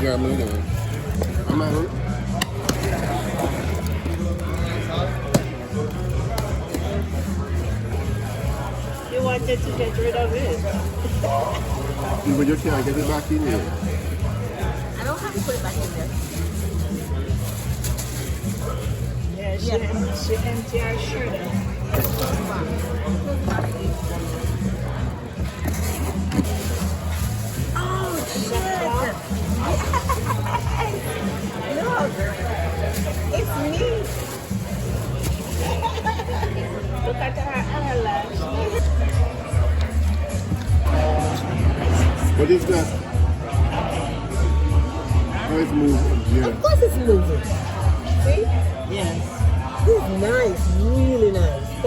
Yeah, I'm looking. I'm not. You wanted to get rid of it. But you can't get it back in here. I don't have to put it back in there. Yeah, she empty her shredder. Oh, shit. Look, it's me. Look at her eyelash. What is that? How it's moving? Yeah. Of course it's moving. See? Yes. This is nice, really nice.